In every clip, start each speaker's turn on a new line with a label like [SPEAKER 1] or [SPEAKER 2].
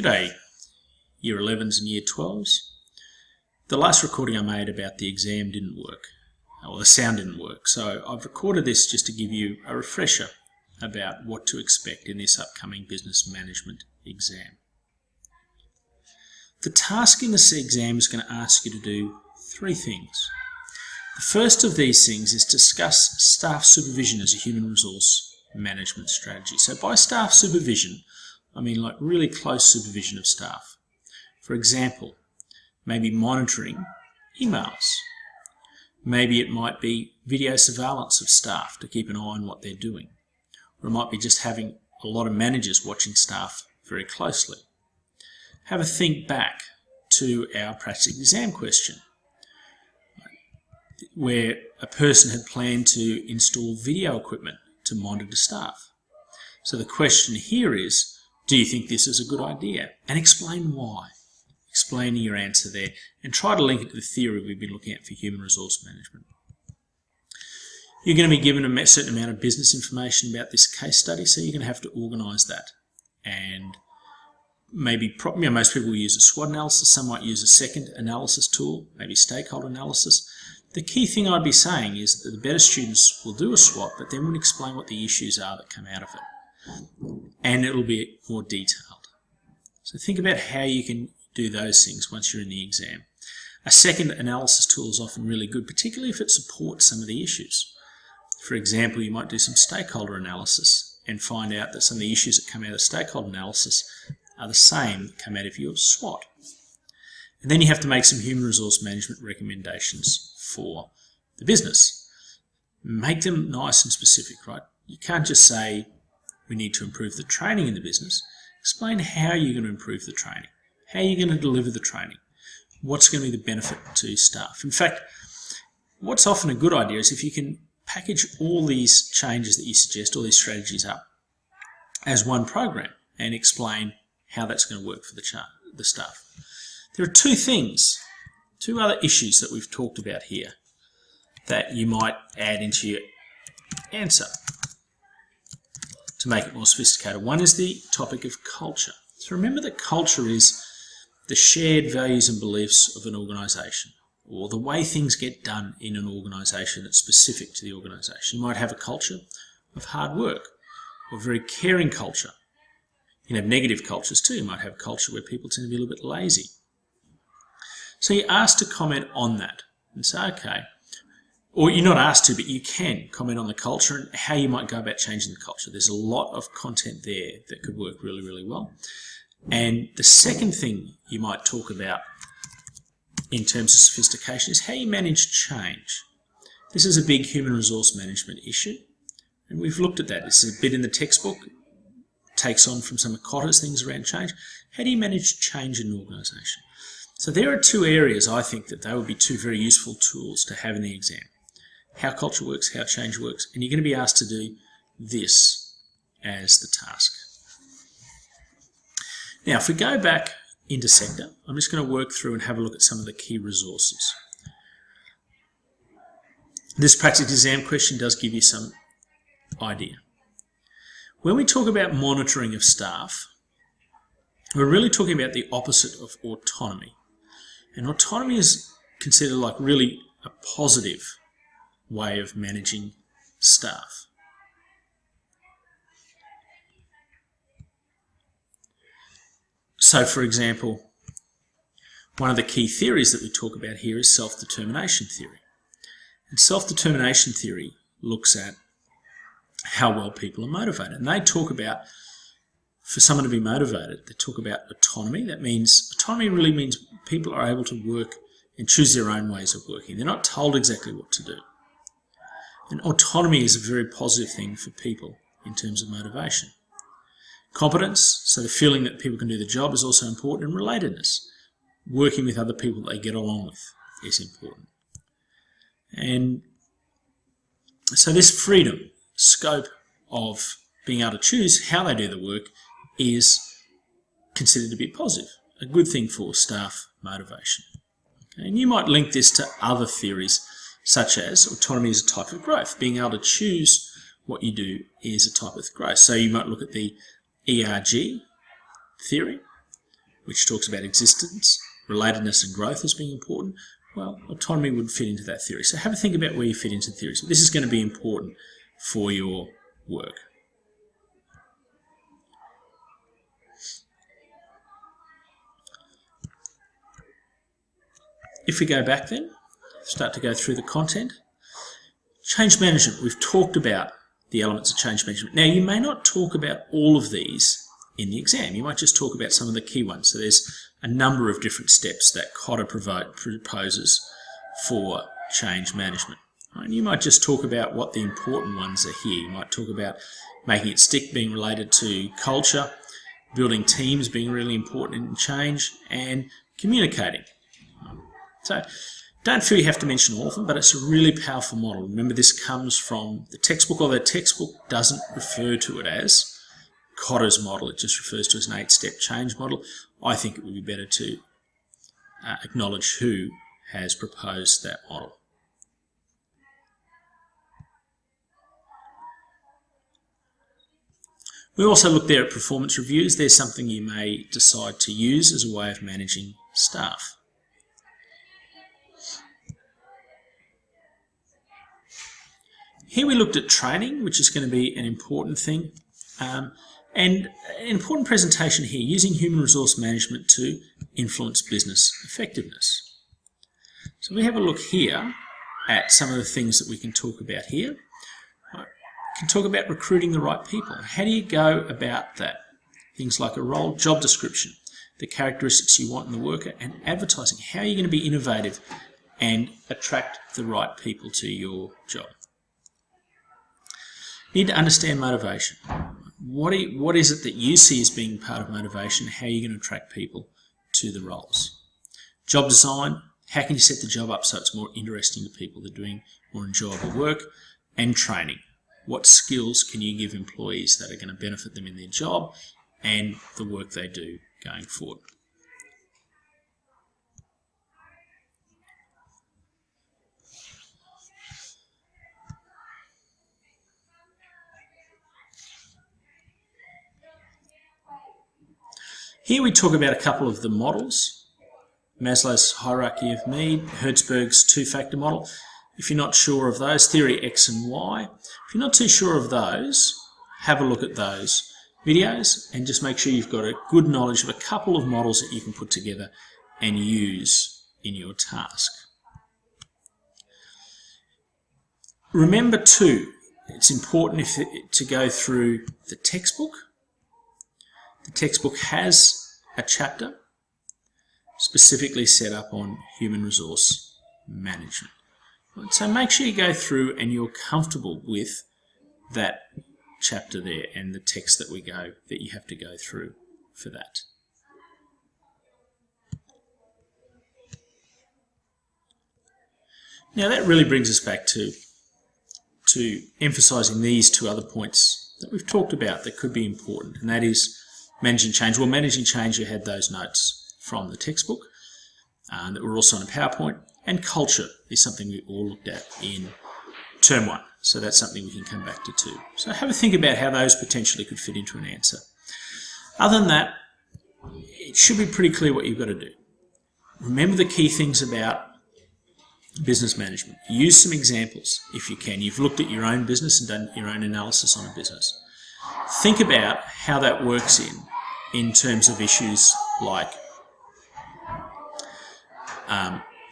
[SPEAKER 1] G'day, Year 11s and Year 12s. The last recording I made about the exam didn't work, or the sound didn't work, so I've recorded this just to give you a refresher about what to expect in this upcoming business management exam. The task in this exam is going to ask you to do three things. The first of these things is discuss staff supervision as a human resource management strategy. So by staff supervision, I mean like really close supervision of staff. For example, maybe monitoring emails. Maybe it might be video surveillance of staff to keep an eye on what they're doing. Or it might be just having a lot of managers watching staff very closely. Have a think back to our practice exam question, where a person had planned to install video equipment to monitor staff. So the question here is, do you think this is a good idea? And explain why. Explaining your answer there, and try to link it to the theory we've been looking at for human resource management. You're going to be given a certain amount of business information about this case study, so you're going to have to organise that. And maybe, most people will use a SWOT analysis, some might use a second analysis tool, maybe stakeholder analysis. The key thing I'd be saying is that the better students will do a SWOT, but then we'll explain what the issues are that come out of it. And it'll be more detailed. So think about how you can do those things once you're in the exam. A second analysis tool is often really good, particularly if it supports some of the issues. For example, you might do some stakeholder analysis and find out that some of the issues that come out of stakeholder analysis are the same that come out of your SWOT. And then you have to make some human resource management recommendations for the business. Make them nice and specific, right? You can't just say, we need to improve the training in the business. Explain how you're going to improve the training. How are you going to deliver the training? What's going to be the benefit to staff? In fact, what's often a good idea is if you can package all these changes that you suggest, all these strategies up as one program and explain how that's going to work for the staff. There are two other issues that we've talked about here that you might add into your answer to make it more sophisticated. One is the topic of culture. So remember that culture is the shared values and beliefs of an organisation, or the way things get done in an organisation that's specific to the organisation. You might have a culture of hard work, or a very caring culture. You can have negative cultures too. You might have a culture where people tend to be a little bit lazy. So you're asked to comment on that and say, okay, or you're not asked to, but you can comment on the culture and how you might go about changing the culture. There's a lot of content there that could work really, really well. And the second thing you might talk about in terms of sophistication is how you manage change. This is a big human resource management issue, and we've looked at that. It's a bit in the textbook, takes on from some of Cotter's things around change. How do you manage change in an organisation? So there are two areas I think that they would be two very useful tools to have in the exam. How culture works, how change works, and you're going to be asked to do this as the task. Now, if we go back into sector, I'm just going to work through and have a look at some of the key resources. This practice exam question does give you some idea. When we talk about monitoring of staff, we're really talking about the opposite of autonomy. And autonomy is considered like really a positive way of managing staff. So, for example, one of the key theories that we talk about here is self-determination theory. And self-determination theory looks at how well people are motivated. And they talk about, for someone to be motivated, they talk about autonomy. Autonomy really means people are able to work and choose their own ways of working. They're not told exactly what to do. And autonomy is a very positive thing for people in terms of motivation. Competence, so the feeling that people can do the job, is also important, and relatedness. Working with other people that they get along with is important. And so this freedom, scope of being able to choose how they do the work is considered to be positive, a good thing for staff motivation. Okay? And you might link this to other theories such as autonomy is a type of growth. Being able to choose what you do is a type of growth. So you might look at the ERG theory, which talks about existence, relatedness and growth as being important, well, autonomy would fit into that theory. So have a think about where you fit into the theory. So this is going to be important for your work. If we go back then, start to go through the content. Change management. We've talked about the elements of change management. Now, you may not talk about all of these in the exam. You might just talk about some of the key ones. So there's a number of different steps that Cotter proposes for change management. And you might just talk about what the important ones are here. You might talk about making it stick, being related to culture, building teams being really important in change, and communicating. So don't feel you have to mention all of them, but it's a really powerful model. Remember, this comes from the textbook, although the textbook doesn't refer to it as Cotter's model. It just refers to it as an 8-step change model. I think it would be better to acknowledge who has proposed that model. We also look there at performance reviews. There's something you may decide to use as a way of managing staff. Here we looked at training, which is going to be an important thing. And an important presentation here, using human resource management to influence business effectiveness. So we have a look here at some of the things that we can talk about here. We can talk about recruiting the right people. How do you go about that? Things like a role, job description, the characteristics you want in the worker, and advertising. How are you going to be innovative and attract the right people to your job? You need to understand motivation. What is it that you see as being part of motivation? How are you going to attract people to the roles? Job design. How can you set the job up so it's more interesting to people? They're doing more enjoyable work. And training. What skills can you give employees that are going to benefit them in their job and the work they do going forward? Here we talk about a couple of the models. Maslow's hierarchy of need, Hertzberg's two-factor model. If you're not sure of those, theory X and Y. If you're not too sure of those, have a look at those videos and just make sure you've got a good knowledge of a couple of models that you can put together and use in your task. Remember too, it's important to go through the textbook. The textbook has a chapter specifically set up on human resource management. So make sure you go through and you're comfortable with that chapter there and the text that you have to go through for that. Now that really brings us back to emphasising these two other points that we've talked about that could be important, and that is managing change. Well, managing change, you had those notes from the textbook that were also on a PowerPoint, and culture is something we all looked at in Term 1. So that's something we can come back to too. So have a think about how those potentially could fit into an answer. Other than that, it should be pretty clear what you've got to do. Remember the key things about business management. Use some examples if you can. You've looked at your own business and done your own analysis on a business. Think about how that works in terms of issues like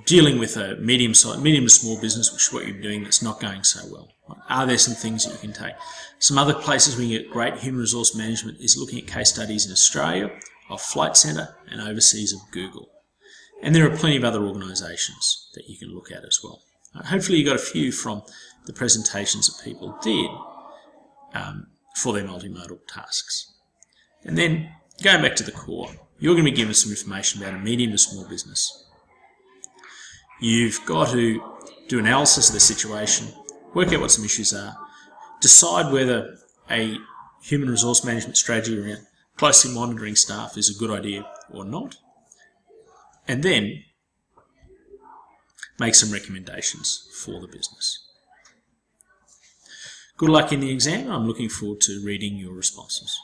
[SPEAKER 1] dealing with a medium to small business, which is what you're doing, that's not going so well. Are there some things that you can take? Some other places where you get great human resource management is looking at case studies in Australia of Flight Centre and overseas of Google. And there are plenty of other organisations that you can look at as well. Hopefully you got a few from the presentations that people did for their multimodal tasks. And then going back to the core, you're going to be given some information about a medium to small business. You've got to do analysis of the situation, work out what some issues are, decide whether a human resource management strategy around closely monitoring staff is a good idea or not, and then make some recommendations for the business. Good luck in the exam. I'm looking forward to reading your responses.